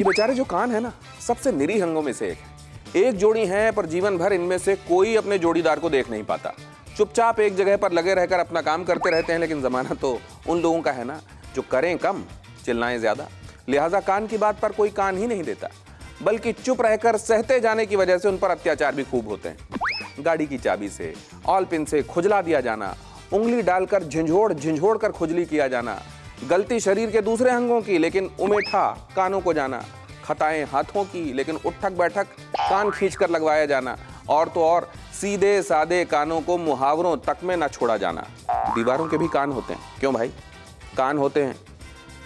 ये बेचारे जो कान है ना, सबसे निरीह अंगों में से एक है। एक जोड़ी है पर जीवन भर इनमें से कोई अपने जोड़ीदार को देख नहीं पाता। चुपचाप एक जगह पर लगे रहकर अपना काम करते रहते हैं, लेकिन जमाना तो उन लोगों का है ना जो करें कम, चिल्लाएं ज्यादा। लिहाजा कान की बात पर कोई कान ही नहीं देता, बल्कि चुप रहकर सहते जाने की वजह से उन पर अत्याचार भी खूब होते हैं। गाड़ी की चाबी से, ऑल पिन से खुजला दिया जाना, उंगली डालकर झंझोड़ झंझोड़ कर खुजली किया जाना, गलती शरीर के दूसरे अंगों की लेकिन उमेठा कानों को जाना, खताएं हाथों की लेकिन उठक बैठक कान खींचकर लगवाया जाना, और तो और सीधे सादे कानों को मुहावरों तक में न छोड़ा जाना। दीवारों के भी कान होते हैं, क्यों भाई? कान होते हैं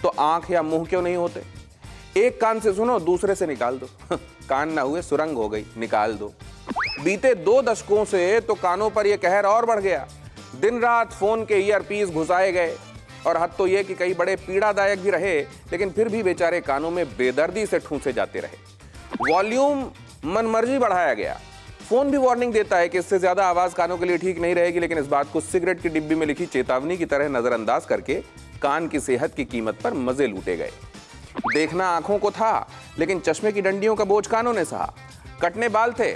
तो आंख या मुंह क्यों नहीं होते? एक कान से सुनो, दूसरे से निकाल दो। कान ना हुए सुरंग हो गई, निकाल दो। बीते 2 दशकों से तो कानों पर यह कहर और बढ़ गया। दिन रात फोन के ईयरपीस घुसाए गए, और हद तो यह कि कई बड़े पीड़ादायक भी रहे, लेकिन फिर भी बेचारे कानों में बेदर्दी से ठूंसे जाते रहे। वॉल्यूम मनमर्जी बढ़ाया गया। फोन भी वार्निंग देता है कि इससे ज्यादा आवाज कानों के लिए ठीक नहीं रहेगी, लेकिन इस बात को सिगरेट की डिब्बी में लिखी चेतावनी की तरह नजरअंदाज करके कान की सेहत की कीमत पर मजे लूटे गए। देखना आंखों को था, लेकिन चश्मे की डंडियों का बोझ कानों ने सहा। कटने बाल थे,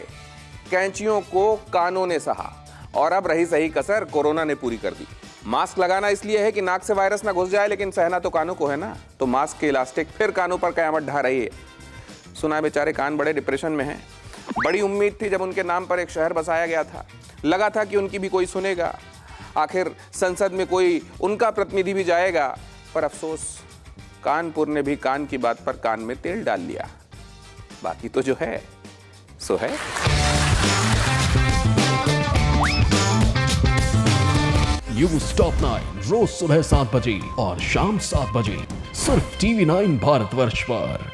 कैंचियों को कानों ने सहा, और अब रही सही कसर कोरोना ने पूरी कर दी। मास्क लगाना इसलिए है कि नाक से वायरस ना घुस जाए, लेकिन सहना तो कानों को है ना, तो मास्क के इलास्टिक फिर कानों पर कयामत ढा रही है। सुना है बेचारे कान बड़े डिप्रेशन में हैं। बड़ी उम्मीद थी जब उनके नाम पर एक शहर बसाया गया था, लगा था कि उनकी भी कोई सुनेगा, आखिर संसद में कोई उनका प्रतिनिधि भी जाएगा, पर अफसोस कानपुर ने भी कान की बात पर कान में तेल डाल लिया। बाकी तो जो है सो है। न्यूज़ टॉप 9 रोज सुबह 7 बजे और शाम 7 बजे सिर्फ TV9 भारतवर्ष पर।